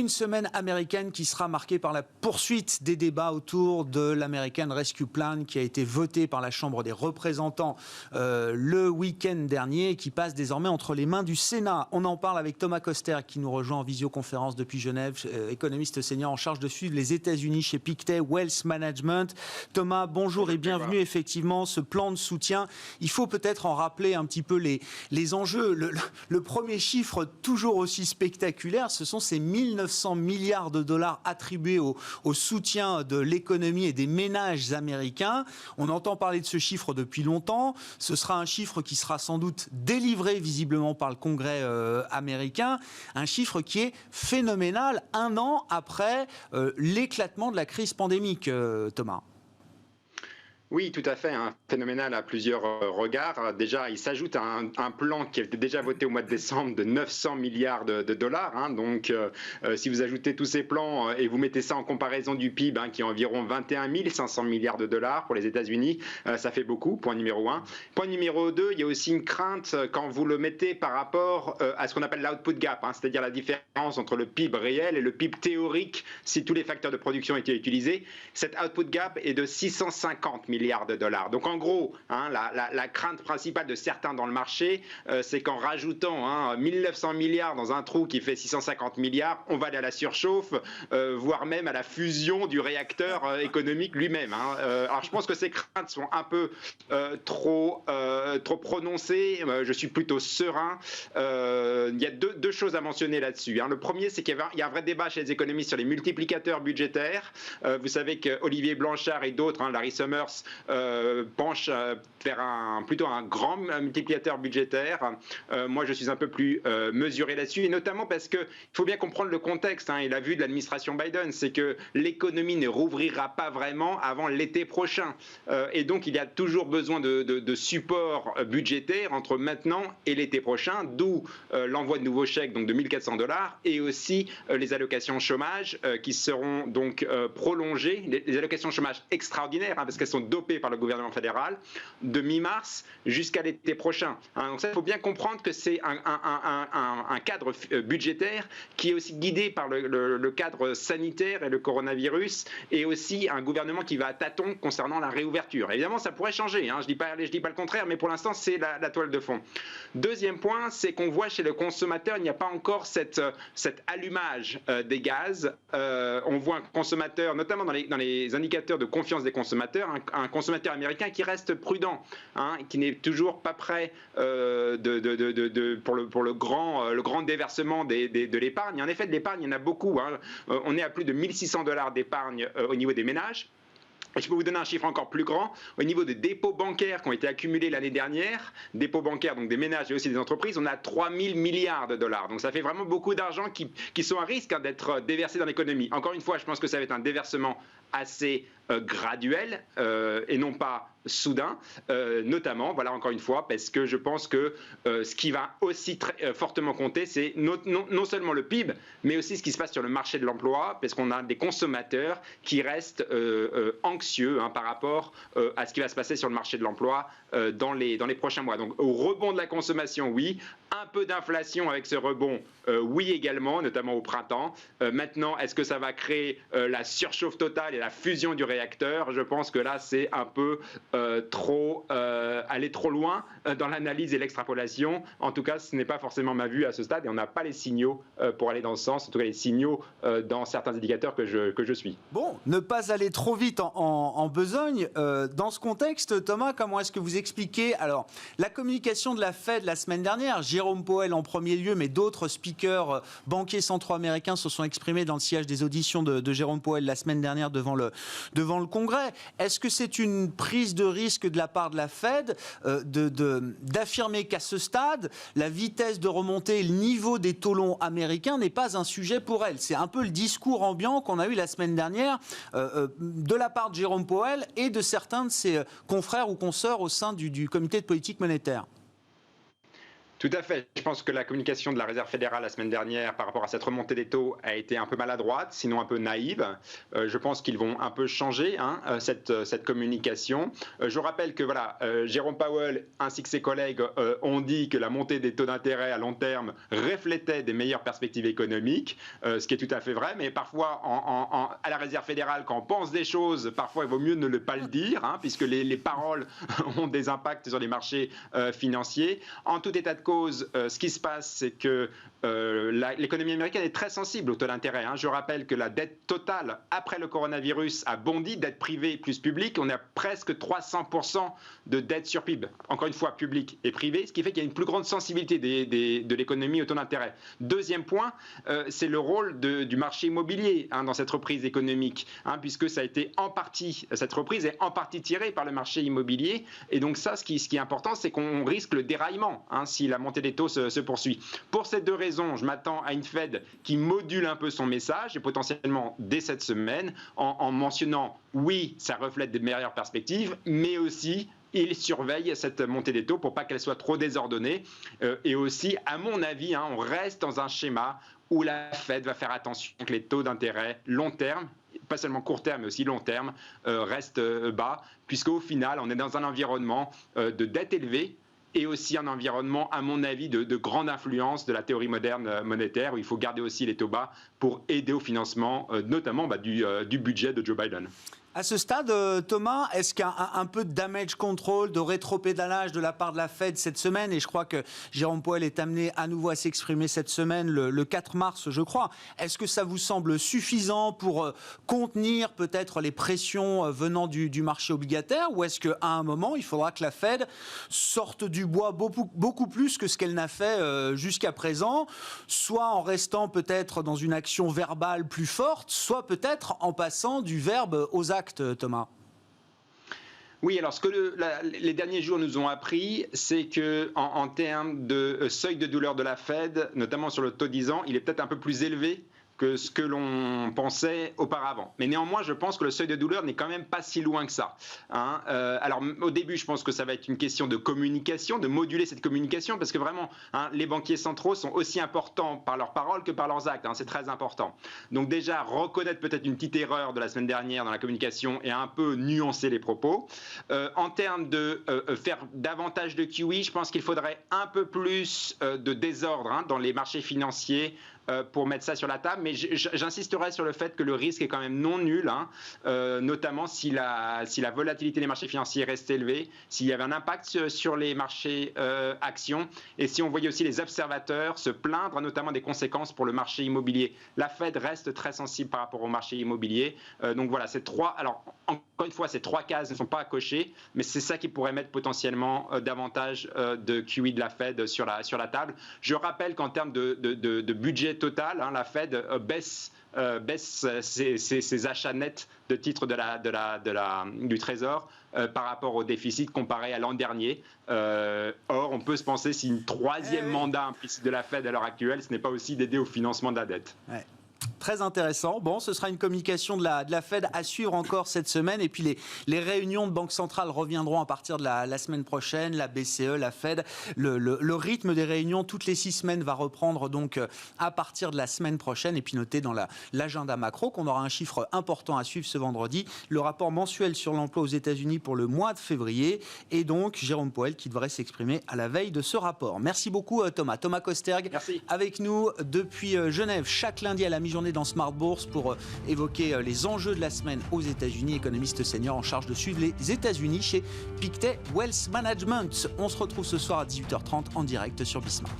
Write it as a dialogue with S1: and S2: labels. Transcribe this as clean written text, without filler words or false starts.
S1: une semaine américaine qui sera marquée par la poursuite des débats autour de l'American Rescue Plan qui a été voté par la Chambre des représentants le week-end dernier et qui passe désormais entre les mains du Sénat. On en parle avec Thomas Koster qui nous rejoint en visioconférence depuis Genève, économiste senior en charge de suivre les États-Unis chez Pictet Wealth Management. Thomas, bonjour et bienvenue. Effectivement, ce plan de soutien, il faut peut-être en rappeler un petit peu les enjeux. Le premier chiffre, toujours aussi spectaculaire, ce sont ces 1900 milliards de dollars attribués au soutien de l'économie et des ménages américains. On entend parler de ce chiffre depuis longtemps. Ce sera un chiffre qui sera sans doute délivré visiblement par le Congrès américain. Un chiffre qui est phénoménal un an après l'éclatement de la crise pandémique, Thomas.
S2: Oui, tout à fait, phénoménal à plusieurs regards. Déjà, il s'ajoute à un plan qui a été déjà voté au mois de décembre de 900 milliards de dollars. Donc, si vous ajoutez tous ces plans et vous mettez ça en comparaison du PIB, qui est environ 21 500 milliards de dollars pour les États-Unis, ça fait beaucoup, point numéro 1. Point numéro 2, il y a aussi une crainte quand vous le mettez par rapport à ce qu'on appelle l'output gap, c'est-à-dire la différence entre le PIB réel et le PIB théorique si tous les facteurs de production étaient utilisés. Cet output gap est de 650 milliards de dollars. Donc en gros, la crainte principale de certains dans le marché, c'est qu'en rajoutant 1900 milliards dans un trou qui fait 650 milliards, on va aller à la surchauffe, voire même à la fusion du réacteur économique lui-même. Alors je pense que ces craintes sont un peu trop prononcées. Je suis plutôt serein. Il y a deux choses à mentionner là-dessus. Le premier, c'est qu'il y a un vrai débat chez les économistes sur les multiplicateurs budgétaires. Vous savez qu'Olivier Blanchard et d'autres, Larry Summers, penche vers plutôt un grand multiplicateur budgétaire. Moi, je suis un peu plus mesuré là-dessus, et notamment parce qu'il faut bien comprendre le contexte et la vue de l'administration Biden, c'est que l'économie ne rouvrira pas vraiment avant l'été prochain. Et donc, il y a toujours besoin de support budgétaire entre maintenant et l'été prochain, d'où l'envoi de nouveaux chèques, donc de 1400 $, et aussi les allocations chômage qui seront donc prolongées, les allocations chômage extraordinaires, parce qu'elles sont dopées par le gouvernement fédéral, de mi-mars jusqu'à l'été prochain. Donc ça, il faut bien comprendre que c'est un cadre budgétaire qui est aussi guidé par le cadre sanitaire et le coronavirus, et aussi un gouvernement qui va à tâtons concernant la réouverture. Évidemment, ça pourrait changer, je dis pas le contraire, mais pour l'instant, c'est la toile de fond. Deuxième point, c'est qu'on voit chez le consommateur, il n'y a pas encore cet allumage des gaz. On voit un consommateur, notamment dans les indicateurs de confiance des consommateurs, un consommateur américain qui reste prudent, qui n'est toujours pas prêt pour le grand déversement de l'épargne. En effet, de l'épargne, il y en a beaucoup. On est à plus de 1600 $ d'épargne au niveau des ménages. Et je peux vous donner un chiffre encore plus grand. Au niveau des dépôts bancaires qui ont été accumulés l'année dernière, dépôts bancaires donc des ménages et aussi des entreprises, on a 3000 milliards de dollars. Donc ça fait vraiment beaucoup d'argent qui sont à risque d'être déversés dans l'économie. Encore une fois, je pense que ça va être un déversement assez graduel et non pas soudain, notamment, voilà, encore une fois, parce que je pense que ce qui va aussi très fortement compter, c'est non seulement le PIB, mais aussi ce qui se passe sur le marché de l'emploi, parce qu'on a des consommateurs qui restent anxieux par rapport à ce qui va se passer sur le marché de l'emploi dans les prochains mois. Donc au rebond de la consommation, oui, un peu d'inflation avec ce rebond, oui également, notamment au printemps. Maintenant, est-ce que ça va créer la surchauffe totale et la fusion du réacteur? Je pense que là, c'est un peu aller trop loin dans l'analyse et l'extrapolation. En tout cas, ce n'est pas forcément ma vue à ce stade, et on n'a pas les signaux pour aller dans ce sens, en tout cas les signaux dans certains indicateurs que je suis.
S1: Bon, ne pas aller trop vite en besogne. Dans ce contexte, Thomas, comment est-ce que vous expliquez alors la communication de la Fed la semaine dernière? Jérôme Powell en premier lieu, mais d'autres speakers banquiers centraux américains se sont exprimés dans le sillage des auditions de Jérôme Powell la semaine dernière devant le Congrès. Est-ce que c'est une prise de risque de la part de la Fed d'affirmer qu'à ce stade, la vitesse de remontée et le niveau des taux longs américains n'est pas un sujet pour elle? C'est un peu le discours ambiant qu'on a eu la semaine dernière de la part de Jérôme Powell et de certains de ses confrères ou consoeurs au sein du comité de politique monétaire.
S2: Tout à fait. Je pense que la communication de la Réserve fédérale la semaine dernière par rapport à cette remontée des taux a été un peu maladroite, sinon un peu naïve. Je pense qu'ils vont un peu changer cette communication. Je rappelle que voilà, Jérôme Powell ainsi que ses collègues ont dit que la montée des taux d'intérêt à long terme reflétait des meilleures perspectives économiques, ce qui est tout à fait vrai. Mais parfois, à la Réserve fédérale, quand on pense des choses, parfois il vaut mieux ne pas le dire, puisque les paroles ont des impacts sur les marchés financiers. En tout état de cause, ce qui se passe, c'est que l'économie américaine est très sensible au taux d'intérêt. Je rappelle que la dette totale après le coronavirus a bondi, dette privée plus publique. On est à presque 300% de dette sur PIB. Encore une fois, publique et privée, ce qui fait qu'il y a une plus grande sensibilité de l'économie au taux d'intérêt. Deuxième point, c'est le rôle du marché immobilier dans cette reprise économique, puisque ça a été cette reprise est en partie tirée par le marché immobilier. Et donc ça, ce qui est important, c'est qu'on risque le déraillement si la montée des taux se poursuit. Pour ces deux raisons, je m'attends à une Fed qui module un peu son message et potentiellement dès cette semaine en mentionnant oui, ça reflète des meilleures perspectives, mais aussi il surveille cette montée des taux pour pas qu'elle soit trop désordonnée. Et aussi, à mon avis, on reste dans un schéma où la Fed va faire attention que les taux d'intérêt long terme, pas seulement court terme mais aussi long terme, restent bas, puisqu'au final, on est dans un environnement de dette élevée, et aussi un environnement, à mon avis, de grande influence de la théorie moderne monétaire, où il faut garder aussi les taux bas pour aider au financement, notamment du budget de Joe Biden.
S1: À ce stade, Thomas, est-ce qu'un peu de damage control, de rétropédalage de la part de la Fed cette semaine, et je crois que Jérôme Powell est amené à nouveau à s'exprimer cette semaine, le 4 mars, je crois, est-ce que ça vous semble suffisant pour contenir peut-être les pressions venant du marché obligataire, ou est-ce qu'à un moment, il faudra que la Fed sorte du bois beaucoup plus que ce qu'elle n'a fait jusqu'à présent, soit en restant peut-être dans une action verbale plus forte, soit peut-être en passant du verbe aux actes, Thomas?
S2: Oui, alors ce que les derniers jours nous ont appris, c'est qu'en termes de seuil de douleur de la Fed, notamment sur le taux 10 ans, il est peut-être un peu plus élevé que ce que l'on pensait auparavant. Mais néanmoins, je pense que le seuil de douleur n'est quand même pas si loin que ça. Alors, au début, je pense que ça va être une question de communication, de moduler cette communication, parce que vraiment, les banquiers centraux sont aussi importants par leurs paroles que par leurs actes. C'est très important. Donc déjà, reconnaître peut-être une petite erreur de la semaine dernière dans la communication et un peu nuancer les propos. En termes de faire davantage de QE, je pense qu'il faudrait un peu plus de désordre dans les marchés financiers pour mettre ça sur la table, mais j'insisterai sur le fait que le risque est quand même non nul, notamment si la volatilité des marchés financiers reste élevée, s'il y avait un impact sur les marchés actions, et si on voyait aussi les observateurs se plaindre notamment des conséquences pour le marché immobilier. La Fed reste très sensible par rapport au marché immobilier, donc voilà, alors encore une fois, ces trois cases ne sont pas à cocher, mais c'est ça qui pourrait mettre potentiellement davantage de QE de la Fed sur la table. Je rappelle qu'en termes de budget total, la Fed baisse ses achats nets de titres du Trésor par rapport au déficit comparé à l'an dernier. Or, on peut se penser si une troisième mandat implicite de la Fed à l'heure actuelle, ce n'est pas aussi d'aider au financement de la dette. Ouais.
S1: Très intéressant. Bon, ce sera une communication de la Fed à suivre encore cette semaine. Et puis les réunions de banque centrale reviendront à partir de la semaine prochaine. La BCE, la Fed. Le rythme des réunions toutes les 6 semaines va reprendre donc à partir de la semaine prochaine. Et puis notez dans l'agenda macro qu'on aura un chiffre important à suivre ce vendredi. Le rapport mensuel sur l'emploi aux États-Unis pour le mois de février. Et donc Jérôme Powell qui devrait s'exprimer à la veille de ce rapport. Merci beaucoup Thomas. Thomas Kosterg.
S2: Merci.
S1: Avec nous depuis Genève chaque lundi à la mi-journée dans Smart Bourse pour évoquer les enjeux de la semaine aux États-Unis, économiste senior en charge de suivre les États-Unis chez Pictet Wealth Management. On se retrouve ce soir à 18h30 en direct sur Bismart.